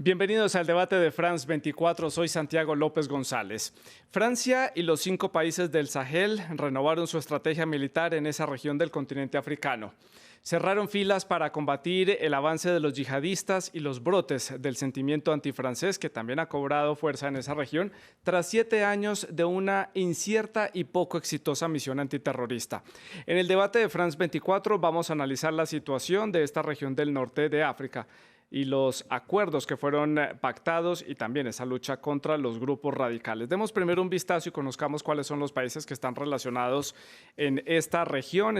Bienvenidos al debate de France 24, soy Santiago López González. Francia y los 5 países del Sahel renovaron su estrategia militar en esa región del continente africano. Cerraron filas para combatir el avance de los yihadistas y los brotes del sentimiento antifrancés que también ha cobrado fuerza en esa región tras 7 años de una incierta y poco exitosa misión antiterrorista. En el debate de France 24 vamos a analizar la situación de esta región del norte de África y los acuerdos que fueron pactados y también esa lucha contra los grupos radicales. Demos primero un vistazo y conozcamos cuáles son los países que están relacionados en esta región.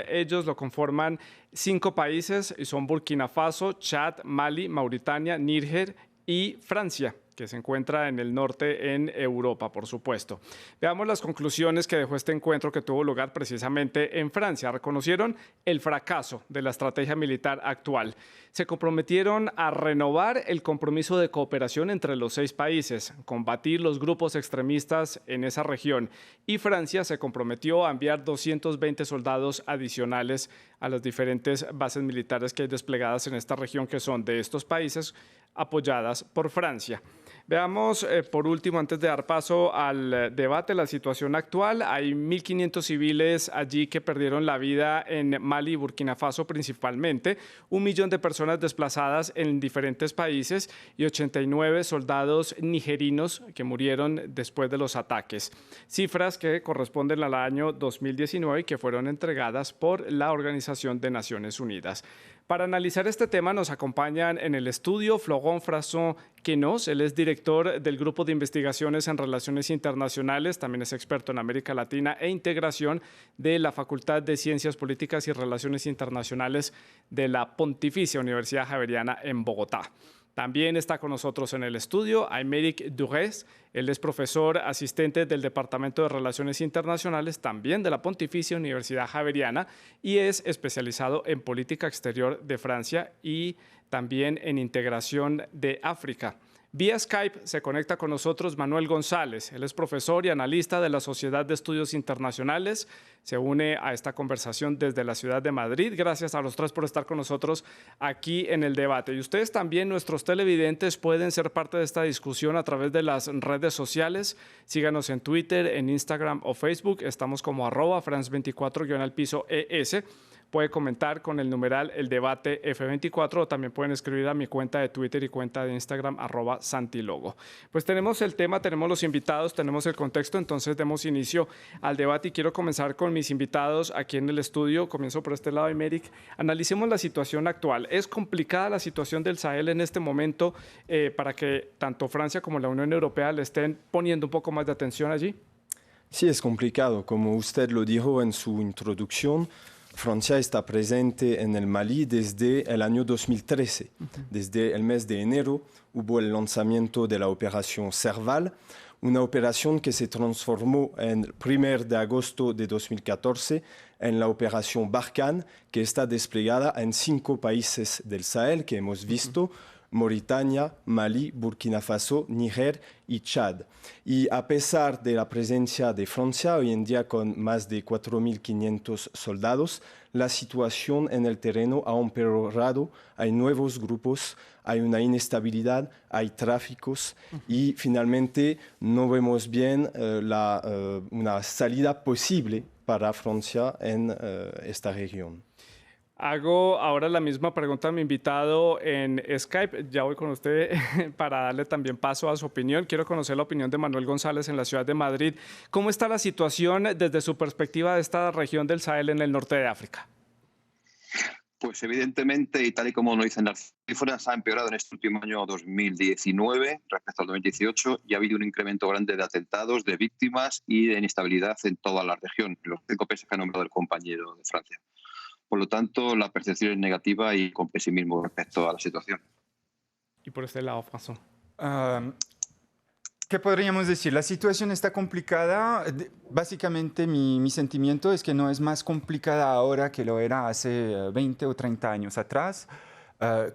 Ellos lo conforman 5 países y son Burkina Faso, Chad, Mali, Mauritania, Níger y Francia, que se encuentra en el norte en Europa, por supuesto. Veamos las conclusiones que dejó este encuentro que tuvo lugar precisamente en Francia. Reconocieron el fracaso de la estrategia militar actual. Se comprometieron a renovar el compromiso de cooperación entre los 6 países, combatir los grupos extremistas en esa región, y Francia se comprometió a enviar 220 soldados adicionales a las diferentes bases militares que hay desplegadas en esta región, que son de estos países apoyadas por Francia. Veamos, por último, antes de dar paso al debate, la situación actual. Hay 1.500 civiles allí que perdieron la vida en Mali y Burkina Faso principalmente, 1 millón de personas desplazadas en diferentes países y 89 soldados nigerinos que murieron después de los ataques. Cifras que corresponden al año 2019 y que fueron entregadas por la Organización de Naciones Unidas. Para analizar este tema nos acompañan en el estudio Florent Frasson-Quenos. Él es director del Grupo de Investigaciones en Relaciones Internacionales, también es experto en América Latina e integración de la Facultad de Ciencias Políticas y Relaciones Internacionales de la Pontificia Universidad Javeriana en Bogotá. También está con nosotros en el estudio Aymeric Durès. Él es profesor asistente del Departamento de Relaciones Internacionales, también de la Pontificia Universidad Javeriana, y es especializado en política exterior de Francia y también en integración de África. Vía Skype se conecta con nosotros Manuel González. Él es profesor y analista de la Sociedad de Estudios Internacionales. Se une a esta conversación desde la ciudad de Madrid. Gracias a los 3 por estar con nosotros aquí en el debate. Y ustedes también, nuestros televidentes, pueden ser parte de esta discusión a través de las redes sociales. Síganos en Twitter, en Instagram o Facebook. Estamos como @France24_ES. Puede comentar con el numeral El Debate F24 o también pueden escribir a mi cuenta de Twitter y cuenta de Instagram @Santilogo. Pues tenemos el tema, tenemos los invitados, tenemos el contexto, entonces demos inicio al debate y quiero comenzar con mis invitados aquí en el estudio. Comienzo por este lado, Aymeric. Analicemos la situación actual. ¿Es complicada la situación del Sahel en este momento para que tanto Francia como la Unión Europea le estén poniendo un poco más de atención allí? Sí, es complicado. Como usted lo dijo en su introducción, Francia está presente en el Mali desde el año 2013. Desde el mes de enero hubo el lanzamiento de la operación Serval, una operación que se transformó el 1 de agosto de 2014 en la operación Barkhane, que está desplegada en 5 países del Sahel que hemos visto, Mauritania, Mali, Burkina Faso, Níger y Chad. Y a pesar de la presencia de Francia, hoy en día con más de 4.500 soldados, la situación en el terreno ha empeorado, hay nuevos grupos, hay una inestabilidad, hay tráficos y finalmente no vemos bien una salida posible para Francia en esta región. Hago ahora la misma pregunta a mi invitado en Skype. Ya voy con usted para darle también paso a su opinión. Quiero conocer la opinión de Manuel González en la ciudad de Madrid. ¿Cómo está la situación desde su perspectiva de esta región del Sahel en el norte de África? Pues evidentemente, y tal y como nos dicen las cifras, ha empeorado en este último año 2019 respecto al 2018 y ha habido un incremento grande de atentados, de víctimas y de inestabilidad en toda la región, los 5 países que ha nombrado el compañero de Francia. Por lo tanto, la percepción es negativa y con pesimismo respecto a la situación. Y por este lado, François. ¿Qué podríamos decir? La situación está complicada. Básicamente, mi sentimiento es que no es más complicada ahora que lo era hace 20 o 30 años atrás.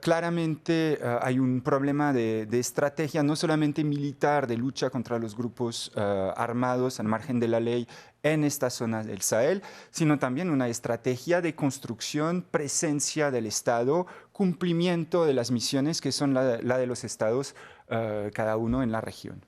Claramente hay un problema de estrategia, no solamente militar, de lucha contra los grupos armados al margen de la ley en esta zona del Sahel, sino también una estrategia de construcción, presencia del Estado, cumplimiento de las misiones que son la de los estados, cada uno en la región.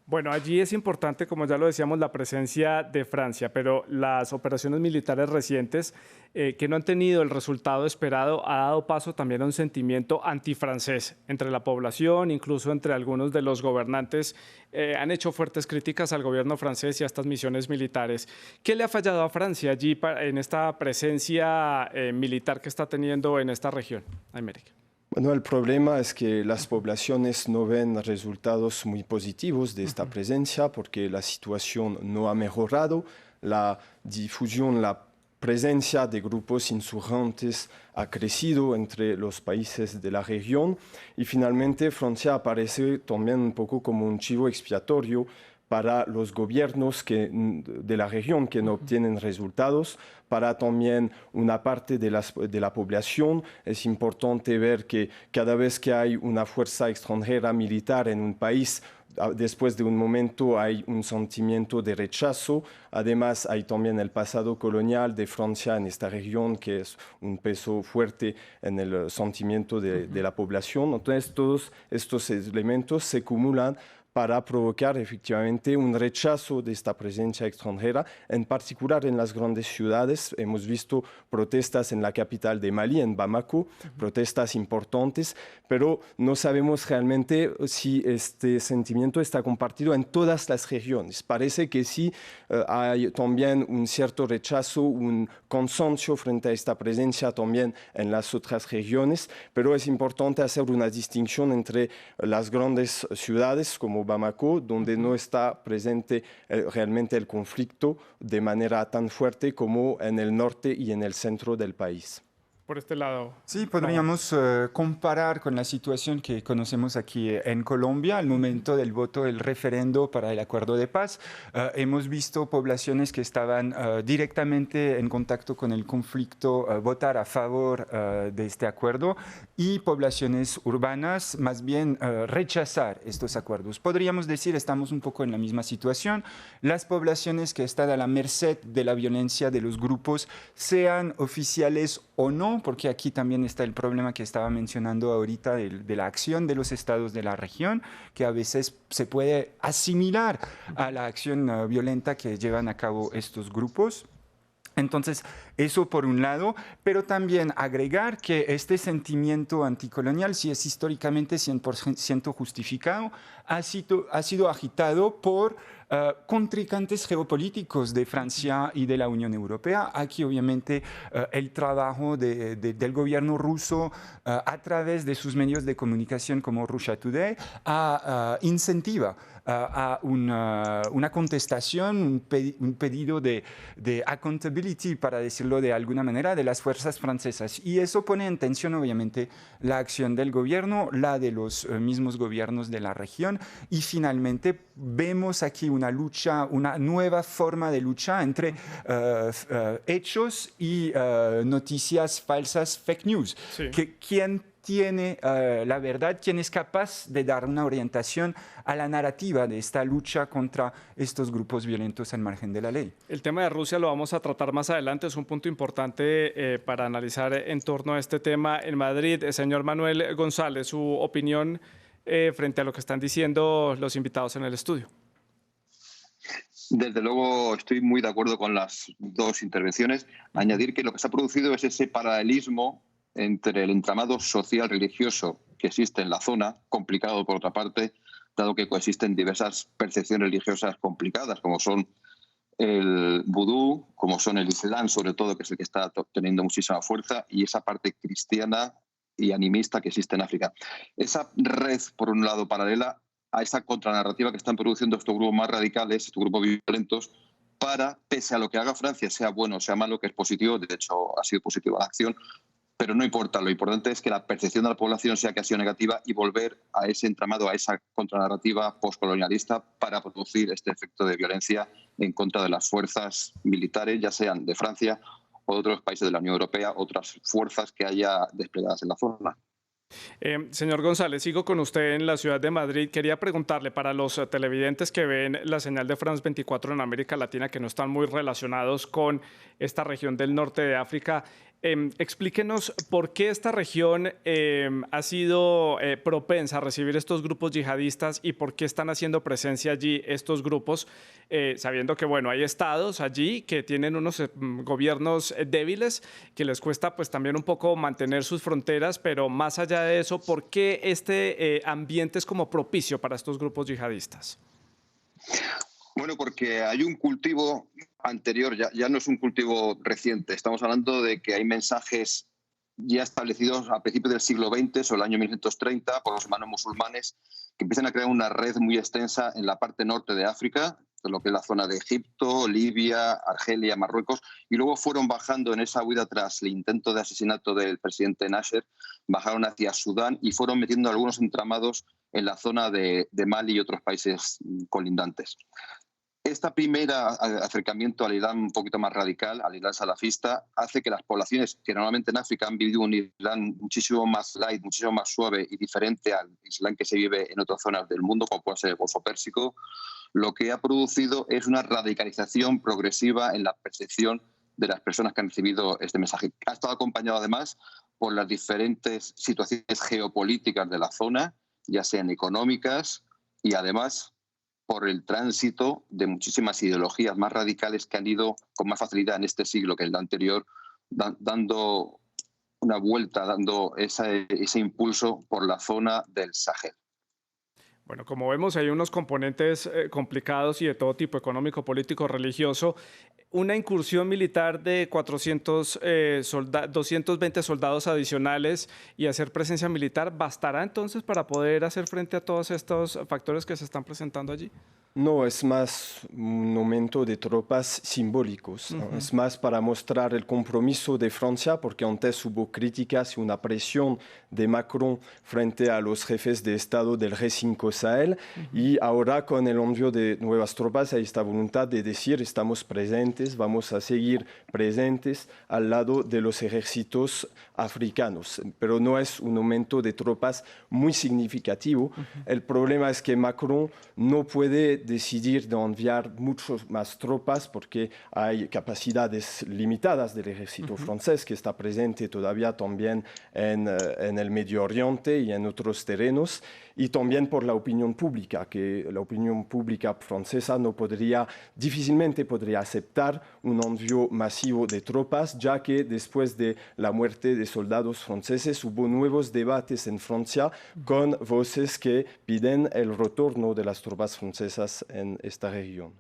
Bueno, allí es importante, como ya lo decíamos, la presencia de Francia, pero las operaciones militares recientes que no han tenido el resultado esperado ha dado paso también a un sentimiento antifrancés entre la población, incluso entre algunos de los gobernantes. Han hecho fuertes críticas al gobierno francés y a estas misiones militares. ¿Qué le ha fallado a Francia allí en esta presencia militar que está teniendo en esta región, Aymeric? Bueno, el problema es que las poblaciones no ven resultados muy positivos de esta presencia porque la situación no ha mejorado, la difusión, la presencia de grupos insurgentes ha crecido entre los países de la región y finalmente Francia aparece también un poco como un chivo expiatorio para los gobiernos de la región que no obtienen resultados, para también una parte de la población. Es importante ver que cada vez que hay una fuerza extranjera militar en un país, después de un momento hay un sentimiento de rechazo. Además, hay también el pasado colonial de Francia en esta región, que es un peso fuerte en el sentimiento de la población. Entonces, todos estos elementos se acumulan para provocar efectivamente un rechazo de esta presencia extranjera, en particular en las grandes ciudades. Hemos visto protestas en la capital de Mali, en Bamako, protestas importantes, pero no sabemos realmente si este sentimiento está compartido en todas las regiones. Parece que sí hay también un cierto rechazo, un consenso frente a esta presencia también en las otras regiones, pero es importante hacer una distinción entre las grandes ciudades como Bamako, donde no está presente realmente el conflicto de manera tan fuerte como en el norte y en el centro del país. Por este lado. Sí, podríamos comparar con la situación que conocemos aquí en Colombia al momento del voto del referendo para el acuerdo de paz. Hemos visto poblaciones que estaban directamente en contacto con el conflicto votar a favor de este acuerdo y poblaciones urbanas más bien rechazar estos acuerdos. Podríamos decir, estamos un poco en la misma situación. Las poblaciones que están a la merced de la violencia de los grupos, sean oficiales o no, porque aquí también está el problema que estaba mencionando ahorita de la acción de los estados de la región, que a veces se puede asimilar a la acción violenta que llevan a cabo estos grupos. Entonces, eso por un lado, pero también agregar que este sentimiento anticolonial, si es históricamente 100% justificado, ha sido agitado por contrincantes geopolíticos de Francia y de la Unión Europea. Aquí, obviamente, el trabajo del gobierno ruso a través de sus medios de comunicación como Russia Today incentiva a una contestación, un pedido de accountability, para decirlo de alguna manera, de las fuerzas francesas. Y eso pone en tensión, obviamente, la acción del gobierno, la de los mismos gobiernos de la región. Y finalmente vemos aquí una lucha, una nueva forma de lucha entre hechos y noticias falsas, fake news. Sí. ¿Quién tiene la verdad? ¿Quién es capaz de dar una orientación a la narrativa de esta lucha contra estos grupos violentos al margen de la ley? El tema de Rusia lo vamos a tratar más adelante, es un punto importante para analizar en torno a este tema en Madrid. Señor Manuel González, su opinión frente a lo que están diciendo los invitados en el estudio. Desde luego estoy muy de acuerdo con las dos intervenciones. Añadir que lo que se ha producido es ese paralelismo entre el entramado social religioso que existe en la zona, complicado por otra parte, dado que coexisten diversas percepciones religiosas complicadas, como son el vudú, como son el islam, sobre todo, que es el que está teniendo muchísima fuerza, y esa parte cristiana y animista que existe en África. Esa red, por un lado, paralela a esa contranarrativa que están produciendo estos grupos más radicales, estos grupos violentos, para, pese a lo que haga Francia, sea bueno o sea malo, que es positivo, de hecho ha sido positiva la acción, pero no importa, lo importante es que la percepción de la población sea que ha sido negativa y volver a ese entramado, a esa contranarrativa postcolonialista para producir este efecto de violencia en contra de las fuerzas militares, ya sean de Francia o de otros países de la Unión Europea, otras fuerzas que haya desplegadas en la zona. Señor González, sigo con usted en la ciudad de Madrid. Quería preguntarle para los televidentes que ven la señal de France 24 en América Latina, que no están muy relacionados con esta región del norte de África, explíquenos por qué esta región ha sido propensa a recibir estos grupos yihadistas y por qué están haciendo presencia allí estos grupos, sabiendo que bueno, hay estados allí que tienen unos gobiernos débiles, que les cuesta pues también un poco mantener sus fronteras, pero más allá de eso, ¿por qué este ambiente es como propicio para estos grupos yihadistas? Bueno, porque hay un cultivo anterior, ya no es un cultivo reciente. Estamos hablando de que hay mensajes ya establecidos a principios del siglo XX o el año 1930 por los hermanos musulmanes, que empiezan a crear una red muy extensa en la parte norte de África, de lo que es la zona de Egipto, Libia, Argelia, Marruecos, y luego fueron bajando en esa huida tras el intento de asesinato del presidente Nasser, bajaron hacia Sudán y fueron metiendo algunos entramados en la zona de Mali y otros países colindantes. Este primer acercamiento al Islam un poquito más radical, al Islam salafista, hace que las poblaciones que normalmente en África han vivido un Islam muchísimo más light, muchísimo más suave y diferente al Islam que se vive en otras zonas del mundo, como puede ser el Golfo Pérsico, lo que ha producido es una radicalización progresiva en la percepción de las personas que han recibido este mensaje. Ha estado acompañado además por las diferentes situaciones geopolíticas de la zona, ya sean económicas y además por el tránsito de muchísimas ideologías más radicales que han ido con más facilidad en este siglo que el anterior, dando una vuelta, dando ese impulso por la zona del Sahel. Bueno, como vemos, hay unos componentes complicados y de todo tipo, económico, político, religioso. Una incursión militar de 220 soldados adicionales y hacer presencia militar, ¿bastará entonces para poder hacer frente a todos estos factores que se están presentando allí? No, es más un aumento de tropas simbólicos. ¿No? Es más para mostrar el compromiso de Francia, porque antes hubo críticas y una presión de Macron frente a los jefes de Estado del G5 Sahel, y ahora con el envío de nuevas tropas hay esta voluntad de decir estamos presentes, vamos a seguir presentes al lado de los ejércitos africanos, pero no es un aumento de tropas muy significativo. El problema es que Macron no puede decidir de enviar muchas más tropas porque hay capacidades limitadas del ejército francés, que está presente todavía también en el Medio Oriente y en otros terrenos, y también por la opinión pública, que la opinión pública francesa difícilmente podría aceptar un envío masivo de tropas, ya que después de la muerte de soldados franceses hubo nuevos debates en Francia con voces que piden el retorno de las tropas francesas en esta región.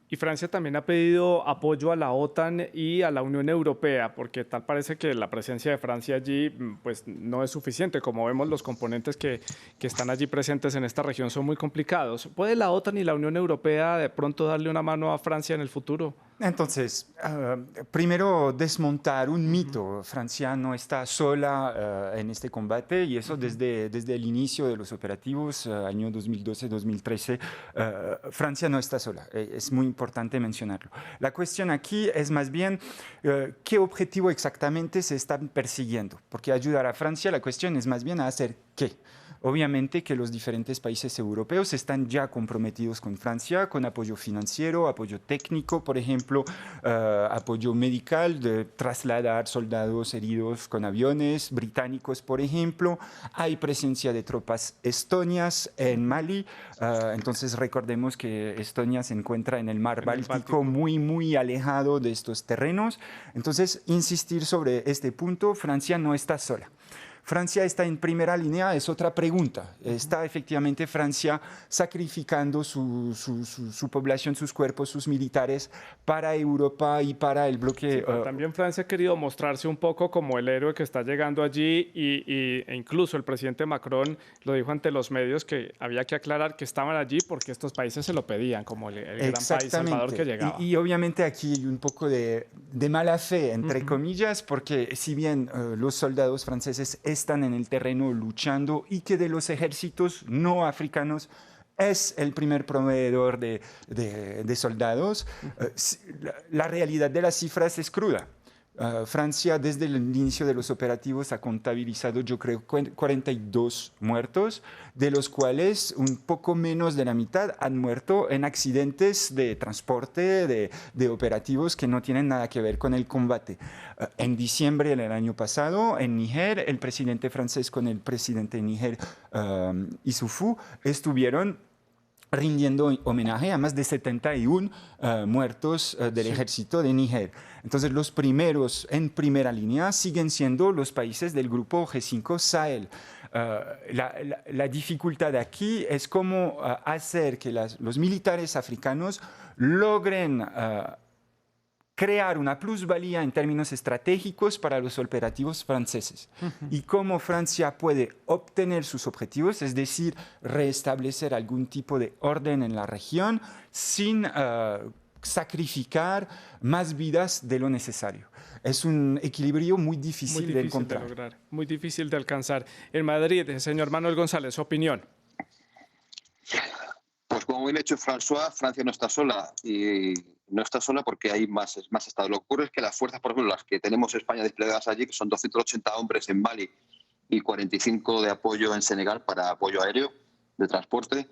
Y Francia también ha pedido apoyo a la OTAN y a la Unión Europea, porque tal parece que la presencia de Francia allí pues, no es suficiente. Como vemos, los componentes que están allí presentes en esta región son muy complicados. ¿Puede la OTAN y la Unión Europea de pronto darle una mano a Francia en el futuro? Entonces, primero desmontar un mito. Francia no está sola en este combate, y eso desde el inicio de los operativos, año 2012-2013, Francia no está sola. Es muy importante mencionarlo. La cuestión aquí es más bien qué objetivo exactamente se están persiguiendo, porque ayudar a Francia, la cuestión es más bien a hacer qué. Obviamente que los diferentes países europeos están ya comprometidos con Francia, con apoyo financiero, apoyo técnico, por ejemplo, apoyo medical, de trasladar soldados heridos con aviones británicos, por ejemplo. Hay presencia de tropas estonias en Mali, entonces recordemos que Estonia se encuentra en el mar Báltico, muy alejado de estos terrenos. Entonces, insistir sobre este punto, Francia no está sola. Francia está en primera línea, es otra pregunta. ¿Está efectivamente Francia sacrificando su población, sus cuerpos, sus militares para Europa y para el bloque? Sí, pero también Francia ha querido mostrarse un poco como el héroe que está llegando allí e incluso el presidente Macron lo dijo ante los medios que había que aclarar que estaban allí porque estos países se lo pedían, como el gran país salvador que llegaba. Y obviamente aquí hay un poco de mala fe, entre comillas, porque si bien los soldados franceses están en el terreno luchando, y que de los ejércitos no africanos es el primer proveedor de soldados, la realidad de las cifras es cruda. Francia, desde el inicio de los operativos, ha contabilizado, yo creo, 42 muertos, de los cuales un poco menos de la mitad han muerto en accidentes de transporte, de operativos que no tienen nada que ver con el combate. En diciembre del año pasado, en Níger, el presidente francés con el presidente de Níger, Issoufou, estuvieron rindiendo homenaje a más de 71 muertos del ejército de Níger. Entonces, los primeros en primera línea siguen siendo los países del grupo G5 Sahel. La dificultad aquí es cómo hacer que los militares africanos logren crear una plusvalía en términos estratégicos para los operativos franceses. Y cómo Francia puede obtener sus objetivos, es decir, restablecer algún tipo de orden en la región sin sacrificar más vidas de lo necesario. Es un equilibrio muy difícil de encontrar. De lograr, muy difícil de alcanzar. En Madrid, señor Manuel González, su opinión. Pues como bien ha dicho François, Francia no está sola y no está sola porque hay más estados. Lo que ocurre es que las fuerzas, por ejemplo, las que tenemos en España desplegadas allí, que son 280 hombres en Mali y 45 de apoyo en Senegal para apoyo aéreo de transporte,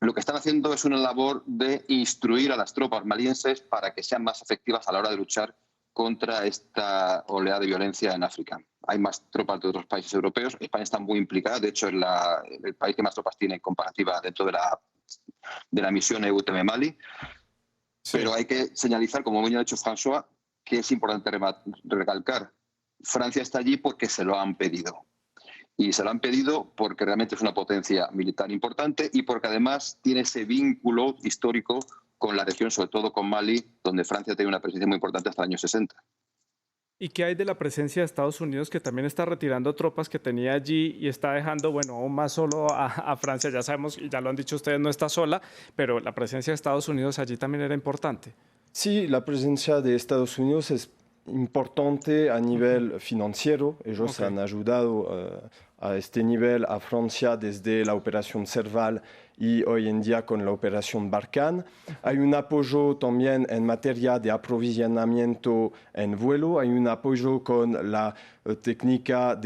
lo que están haciendo es una labor de instruir a las tropas malienses para que sean más efectivas a la hora de luchar contra esta oleada de violencia en África. Hay más tropas de otros países europeos. España está muy implicada. De hecho, es el país que más tropas tiene en comparativa dentro de la misión EUTM Mali. Sí. Pero hay que señalizar, como bien ha dicho François, que es importante recalcar. Francia está allí porque se lo han pedido. Y se lo han pedido porque realmente es una potencia militar importante y porque además tiene ese vínculo histórico con la región, sobre todo con Mali, donde Francia tiene una presencia muy importante hasta el año 60. ¿Y qué hay de la presencia de Estados Unidos, que también está retirando tropas que tenía allí y está dejando, bueno, aún más solo a Francia? Ya sabemos, y ya lo han dicho ustedes, no está sola, pero la presencia de Estados Unidos allí también era importante. Sí, la presencia de Estados Unidos es importante a nivel financiero. Ellos han ayudado a este nivel a Francia desde la operación Serval y hoy en día con la operación Barkhane. Hay un apoyo también en materia de aprovisionamiento en vuelo, hay un apoyo con la técnica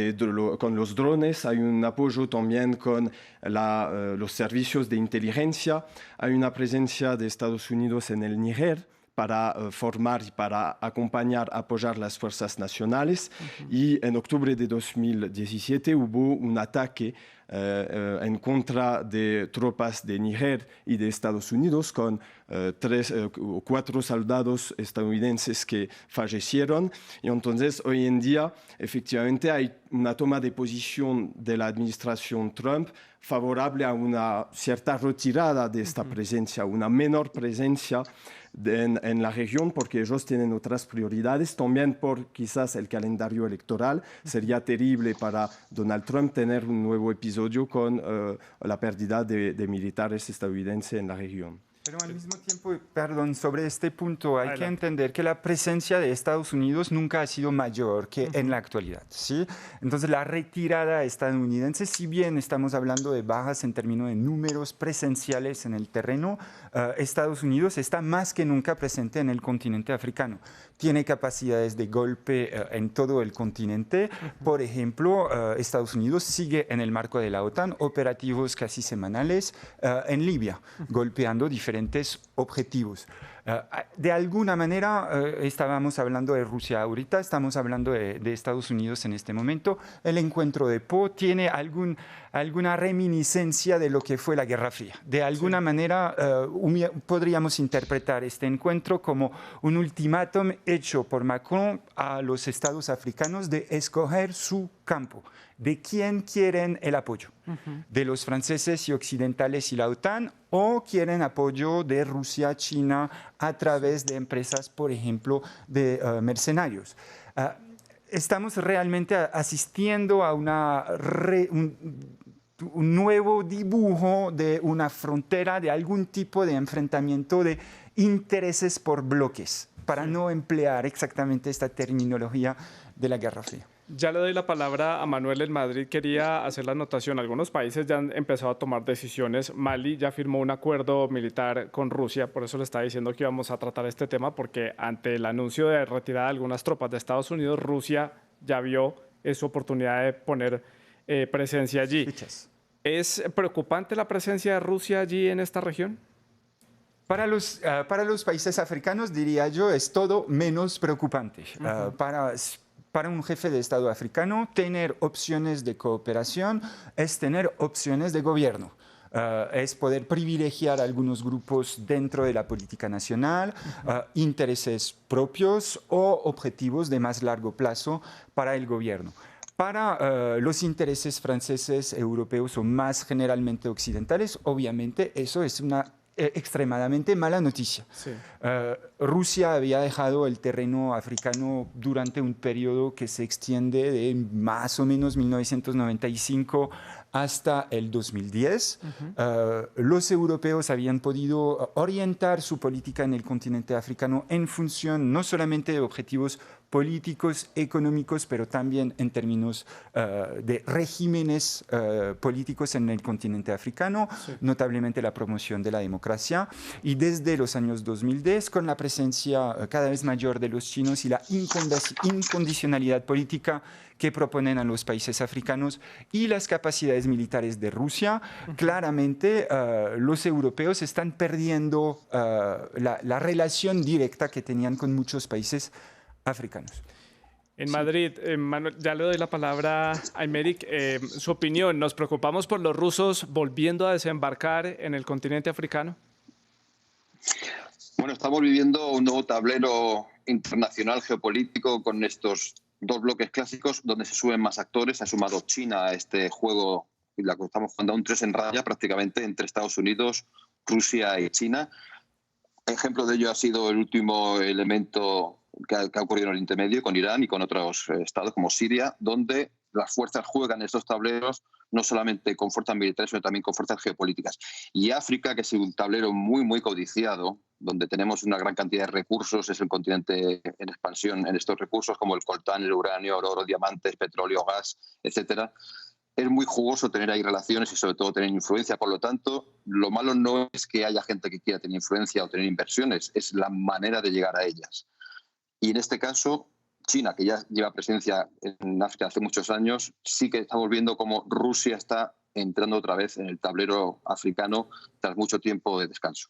con los drones, hay un apoyo también con los servicios de inteligencia, hay una presencia de Estados Unidos en el Níger para formar y para acompañar, apoyar las fuerzas nacionales. Y en octubre de 2017 hubo un ataque en contra de tropas de Níger y de Estados Unidos con 4 soldados estadounidenses que fallecieron. Y entonces hoy en día efectivamente hay una toma de posición de la administración Trump favorable a una cierta retirada de esta presencia, una menor presencia en la región, porque ellos tienen otras prioridades, también por quizás el calendario electoral. Sería terrible para Donald Trump tener un nuevo episodio con la pérdida de militares estadounidenses en la región. Pero al mismo tiempo, perdón, sobre este punto hay que entender que la presencia de Estados Unidos nunca ha sido mayor que en la actualidad, ¿sí? Entonces, la retirada estadounidense, si bien estamos hablando de bajas en términos de números presenciales en el terreno, Estados Unidos está más que nunca presente en el continente africano. Tiene capacidades de golpe en todo el continente. Por ejemplo, Estados Unidos sigue en el marco de la OTAN operativos casi semanales en Libia, golpeando diferentes objetivos. De alguna manera, estábamos hablando de Rusia ahorita, estamos hablando de Estados Unidos en este momento. El encuentro de Po tiene alguna reminiscencia de lo que fue la Guerra Fría. De alguna manera, podríamos interpretar este encuentro como un ultimátum hecho por Macron a los estados africanos de escoger su campo. ¿De quién quieren el apoyo? ¿De los franceses y occidentales y la OTAN? ¿O quieren apoyo de Rusia, China, a través de empresas, por ejemplo, de mercenarios? Estamos realmente asistiendo a un nuevo dibujo de una frontera, de algún tipo de enfrentamiento de intereses por bloques, para no emplear exactamente esta terminología de la Guerra Fría. Ya le doy la palabra a Manuel en Madrid. Quería hacer la anotación. Algunos países ya han empezado a tomar decisiones. Mali ya firmó un acuerdo militar con Rusia. Por eso le estaba diciendo que íbamos a tratar este tema, porque ante el anuncio de retirada de algunas tropas de Estados Unidos, Rusia ya vio su oportunidad de poner presencia allí. ¿Es preocupante la presencia de Rusia allí en esta región? Para los países africanos, diría yo, es todo menos preocupante. Para un jefe de Estado africano, tener opciones de cooperación es tener opciones de gobierno. Es poder privilegiar algunos grupos dentro de la política nacional, intereses propios o objetivos de más largo plazo para el gobierno. Para los intereses franceses, europeos o más generalmente occidentales, obviamente eso es una extremadamente mala noticia. Sí. Rusia había dejado el terreno africano durante un periodo que se extiende de más o menos 1995 hasta el 2010. Los europeos habían podido orientar su política en el continente africano en función no solamente de objetivos políticos, económicos, pero también en términos de regímenes políticos en el continente africano, sí, notablemente la promoción de la democracia. Y desde los años 2010, con la presencia cada vez mayor de los chinos y la incondicionalidad política que proponen a los países africanos y las capacidades militares de Rusia, claramente los europeos están perdiendo la relación directa que tenían con muchos países africanos. En Madrid, Manuel, ya le doy la palabra a Aymeric. Su opinión, ¿nos preocupamos por los rusos volviendo a desembarcar en el continente africano? Bueno, estamos viviendo un nuevo tablero internacional geopolítico con estos dos bloques clásicos donde se suben más actores. Ha sumado China a este juego, y la que estamos jugando un 3 en raya prácticamente entre Estados Unidos, Rusia y China. Ejemplo de ello ha sido el último elemento que ha ocurrido en Oriente Medio con Irán y con otros estados como Siria, donde las fuerzas juegan estos tableros no solamente con fuerzas militares, sino también con fuerzas geopolíticas. Y África, que es un tablero muy, muy codiciado, donde tenemos una gran cantidad de recursos, es el continente en expansión en estos recursos como el coltán, el uranio, el oro, diamantes, petróleo, gas, etcétera. Es muy jugoso tener ahí relaciones y sobre todo tener influencia. Por lo tanto, lo malo no es que haya gente que quiera tener influencia o tener inversiones, es la manera de llegar a ellas. Y en este caso, China, que ya lleva presencia en África hace muchos años, sí que estamos viendo cómo Rusia está entrando otra vez en el tablero africano tras mucho tiempo de descanso.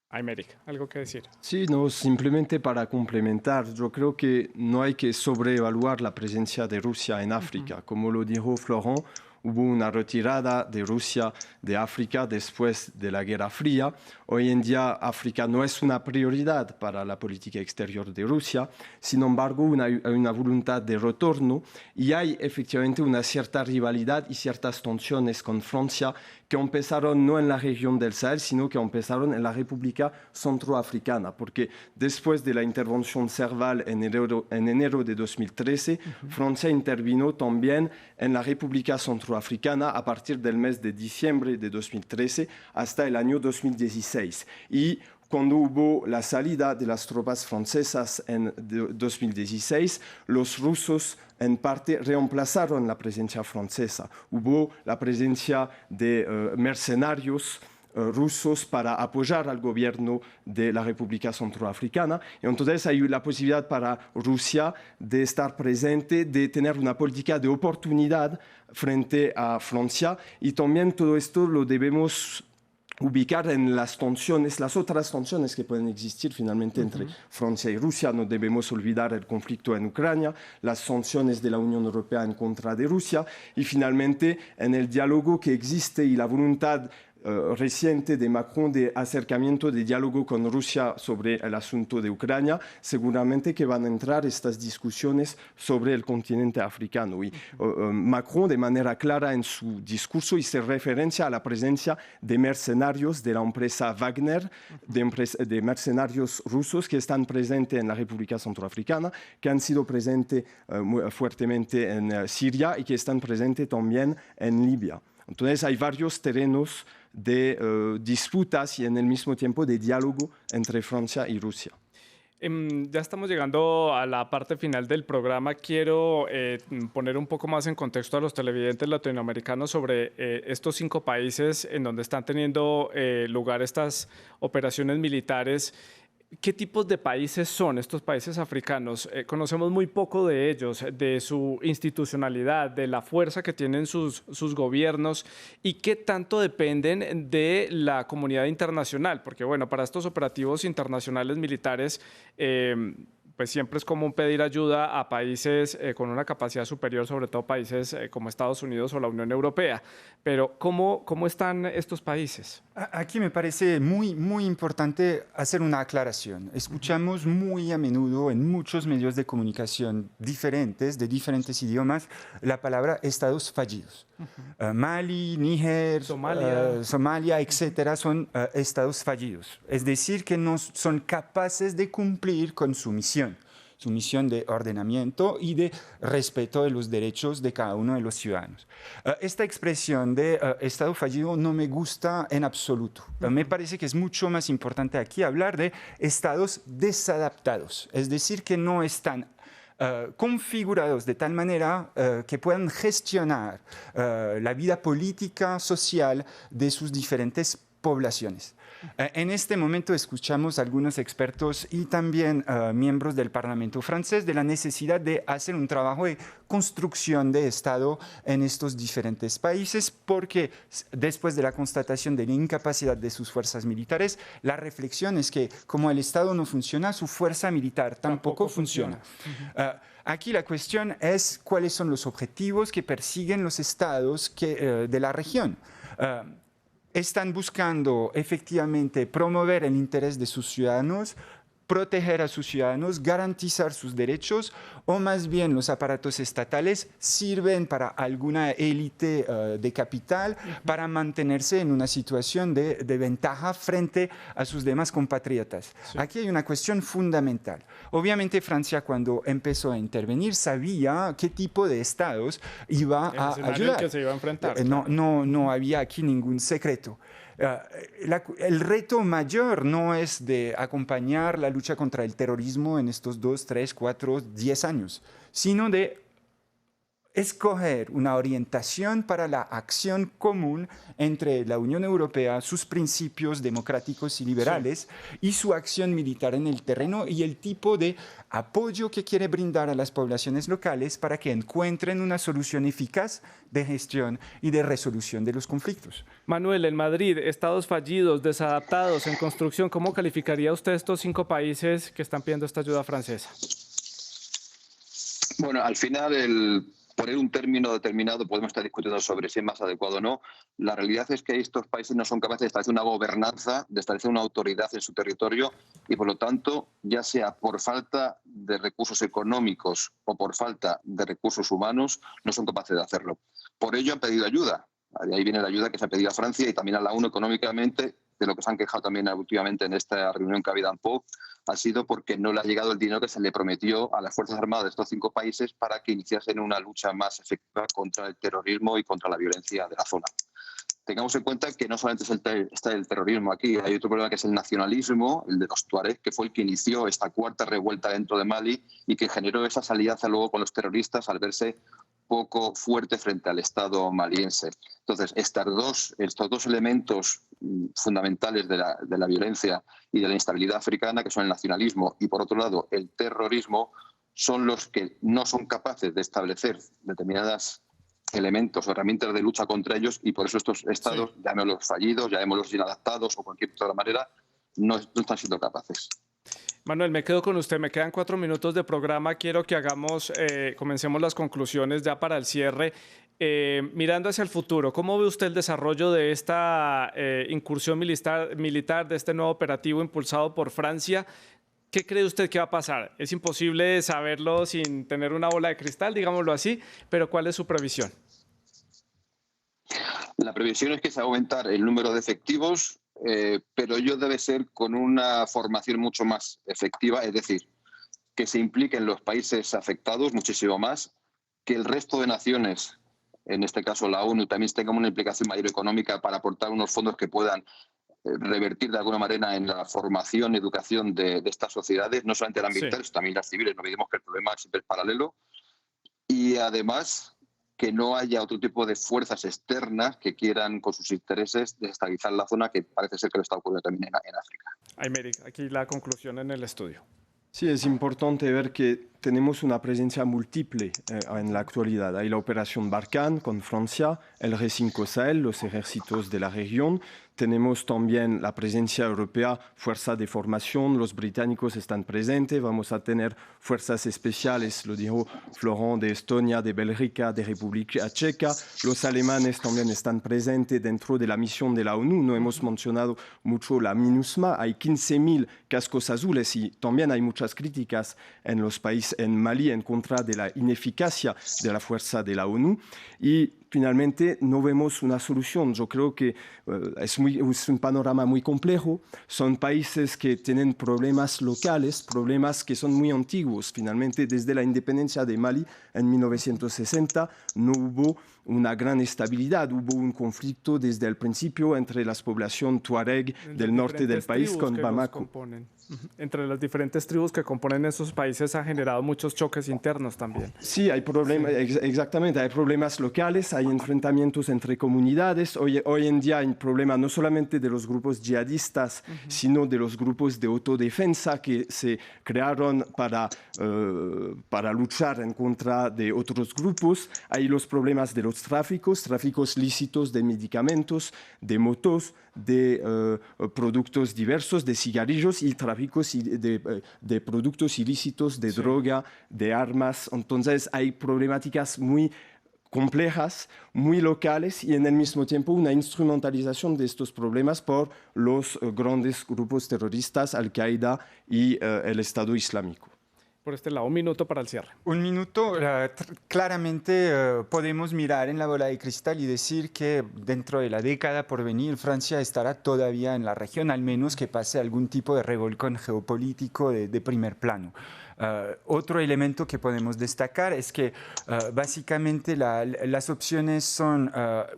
Aymeric, ¿algo que decir? Sí, no, simplemente para complementar, yo creo que no hay que sobreevaluar la presencia de Rusia en África. Como lo dijo Florent, hubo una retirada de Rusia de África después de la Guerra Fría. Hoy en día África no es una prioridad para la política exterior de Rusia. Sin embargo, hay una voluntad de retorno y hay efectivamente una cierta rivalidad y ciertas tensiones con Francia que empezaron no en la región del Sahel, sino que empezaron en la República Centroafricana, porque después de la intervención Serval en enero de 2013, Francia intervino también en la República Centroafricana a partir del mes de diciembre de 2013 hasta el año 2016. Y cuando hubo la salida de las tropas francesas en 2016, los rusos en parte reemplazaron la presencia francesa. Hubo la presencia de mercenarios rusos para apoyar al gobierno de la República Centroafricana. Y entonces hay la posibilidad para Rusia de estar presente, de tener una política de oportunidad frente a Francia. Y también todo esto lo debemos ubicar en las tensiones, las otras tensiones que pueden existir finalmente entre Francia y Rusia. No debemos olvidar el conflicto en Ucrania, las sanciones de la Unión Europea en contra de Rusia y finalmente en el diálogo que existe y la voluntad reciente de Macron de acercamiento, de diálogo con Rusia sobre el asunto de Ucrania, seguramente que van a entrar estas discusiones sobre el continente africano. Y Macron de manera clara en su discurso hizo referencia a la presencia de mercenarios de la empresa Wagner, de mercenarios rusos que están presentes en la República Centroafricana, que han sido presentes muy fuertemente en Siria y que están presentes también en Libia. Entonces hay varios terrenos de disputas y en el mismo tiempo de diálogo entre Francia y Rusia. Ya estamos llegando a la parte final del programa. Quiero poner un poco más en contexto a los televidentes latinoamericanos sobre estos 5 países en donde están teniendo lugar estas operaciones militares. ¿Qué tipos de países son estos países africanos? Conocemos muy poco de ellos, de su institucionalidad, de la fuerza que tienen sus gobiernos y qué tanto dependen de la comunidad internacional. Porque, bueno, para estos operativos internacionales militares, pues siempre es común pedir ayuda a países con una capacidad superior, sobre todo países como Estados Unidos o la Unión Europea. Pero, ¿cómo están estos países? Aquí me parece muy importante hacer una aclaración. Escuchamos muy a menudo en muchos medios de comunicación diferentes, de diferentes idiomas, la palabra estados fallidos. Mali, Níger, Somalia, etcétera, son estados fallidos. Es decir, que no son capaces de cumplir con su misión de ordenamiento y de respeto de los derechos de cada uno de los ciudadanos. Esta expresión de Estado fallido no me gusta en absoluto. Me parece que es mucho más importante aquí hablar de estados desadaptados, es decir, que no están configurados de tal manera que puedan gestionar la vida política, social de sus diferentes poblaciones. En este momento escuchamos a algunos expertos y también miembros del Parlamento francés de la necesidad de hacer un trabajo de construcción de Estado en estos diferentes países porque después de la constatación de la incapacidad de sus fuerzas militares, la reflexión es que como el Estado no funciona, su fuerza militar tampoco funciona. Aquí la cuestión es cuáles son los objetivos que persiguen los estados de la región. Están buscando efectivamente promover el interés de sus ciudadanos, proteger a sus ciudadanos, garantizar sus derechos, o más bien los aparatos estatales sirven para alguna élite de capital para mantenerse en una situación de ventaja frente a sus demás compatriotas. Sí. Aquí hay una cuestión fundamental. Obviamente Francia cuando empezó a intervenir sabía qué tipo de estados iba a ayudar. Que se iba a enfrentar. No había aquí ningún secreto. El reto mayor no es de acompañar la lucha contra el terrorismo en estos 2, 3, 4, 10 años, sino de escoger una orientación para la acción común entre la Unión Europea, sus principios democráticos y liberales, sí, y su acción militar en el terreno y el tipo de apoyo que quiere brindar a las poblaciones locales para que encuentren una solución eficaz de gestión y de resolución de los conflictos. Manuel, en Madrid, estados fallidos, desadaptados, en construcción, ¿cómo calificaría usted estos 5 países que están pidiendo esta ayuda francesa? Bueno, al final poner un término determinado, podemos estar discutiendo sobre si es más adecuado o no. La realidad es que estos países no son capaces de establecer una gobernanza, de establecer una autoridad en su territorio y, por lo tanto, ya sea por falta de recursos económicos o por falta de recursos humanos, no son capaces de hacerlo. Por ello han pedido ayuda. De ahí viene la ayuda que se ha pedido a Francia y también a la ONU económicamente, de lo que se han quejado también últimamente en esta reunión que ha habido en Pau, ha sido porque no le ha llegado el dinero que se le prometió a las Fuerzas Armadas de estos 5 países para que iniciasen una lucha más efectiva contra el terrorismo y contra la violencia de la zona. Tengamos en cuenta que no solamente está el terrorismo aquí, hay otro problema que es el nacionalismo, el de los tuareg, que fue el que inició esta cuarta revuelta dentro de Mali y que generó esas alianzas luego con los terroristas al verse poco fuerte frente al Estado maliense. Entonces, estos dos elementos fundamentales de la violencia y de la instabilidad africana, que son el nacionalismo y, por otro lado, el terrorismo, son los que no son capaces de establecer determinados elementos o herramientas de lucha contra ellos y por eso estos estados, sí, llamémoslos fallidos, llamémoslos inadaptados o cualquier otra manera, no están siendo capaces. Manuel, me quedo con usted, me quedan 4 minutos de programa, quiero que comencemos las conclusiones ya para el cierre. Mirando hacia el futuro, ¿cómo ve usted el desarrollo de esta incursión militar, de este nuevo operativo impulsado por Francia? ¿Qué cree usted que va a pasar? Es imposible saberlo sin tener una bola de cristal, digámoslo así, pero ¿cuál es su previsión? La previsión es que se va a aumentar el número de efectivos, pero ello debe ser con una formación mucho más efectiva, es decir, que se impliquen los países afectados muchísimo más, que el resto de naciones, en este caso la ONU, también tengan una implicación mayor económica para aportar unos fondos que puedan revertir de alguna manera en la formación y educación de estas sociedades, no solamente las militares, también las civiles. No olvidemos que el problema siempre es paralelo. Y además que no haya otro tipo de fuerzas externas que quieran con sus intereses desestabilizar la zona, que parece ser que lo está ocurriendo también en África. Aymeric, aquí la conclusión en el estudio. Sí, es importante ver que tenemos una presencia múltiple en la actualidad. Hay la operación Barkhane con Francia, el G5 Sahel, los ejércitos de la región. Tenemos también la presencia europea, fuerza de formación, los británicos están presentes, vamos a tener fuerzas especiales, lo dijo Florent, de Estonia, de Bélgica, de República Checa. Los alemanes también están presentes dentro de la misión de la ONU. No hemos mencionado mucho la MINUSMA, hay 15.000 cascos azules y también hay muchas críticas en los países, en Mali, en contra de la ineficacia de la fuerza de la ONU. Y finalmente no vemos una solución. Yo creo que es un panorama muy complejo. Son países que tienen problemas locales, problemas que son muy antiguos. Finalmente, desde la independencia de Mali en 1960 no hubo una gran estabilidad. Hubo un conflicto desde el principio entre la población tuareg del norte del país con Bamako. Entre las diferentes tribus que componen esos países ha generado muchos choques internos también. Sí, hay problemas, exactamente, hay problemas locales, hay enfrentamientos entre comunidades. Hoy en día hay un problema no solamente de los grupos yihadistas, sino de los grupos de autodefensa que se crearon para luchar en contra de otros grupos. Hay los problemas de los tráficos lícitos de medicamentos, de motos, de productos diversos, de cigarrillos y tráficos de productos ilícitos, de droga, de armas. Entonces hay problemáticas muy complejas, muy locales y en el mismo tiempo una instrumentalización de estos problemas por los grandes grupos terroristas, Al-Qaeda y el Estado Islámico. Por este lado, un minuto para el cierre. Un minuto, claramente podemos mirar en la bola de cristal y decir que dentro de la década por venir Francia estará todavía en la región, al menos que pase algún tipo de revolcón geopolítico de primer plano. Otro elemento que podemos destacar es que básicamente las opciones son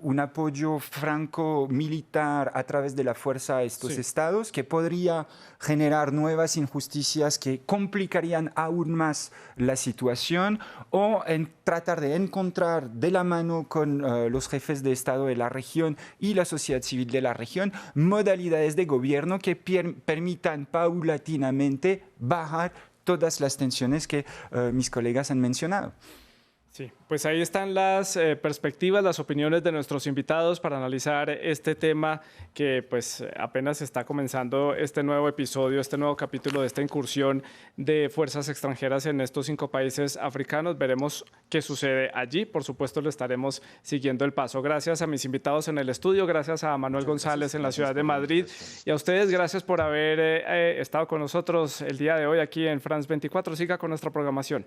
un apoyo franco-militar a través de la fuerza a estos estados, que podría generar nuevas injusticias que complicarían aún más la situación, o tratar de encontrar de la mano con los jefes de Estado de la región y la sociedad civil de la región modalidades de gobierno que permitan paulatinamente bajar todas las tensiones que mis colegas han mencionado. Sí, pues ahí están las perspectivas, las opiniones de nuestros invitados para analizar este tema que pues apenas está comenzando este nuevo episodio, este nuevo capítulo de esta incursión de fuerzas extranjeras en estos 5 países africanos. Veremos qué sucede allí. Por supuesto, le estaremos siguiendo el paso. Gracias a mis invitados en el estudio, gracias a Manuel González en la ciudad de Madrid y a ustedes, gracias por haber estado con nosotros el día de hoy aquí en France 24. Siga con nuestra programación.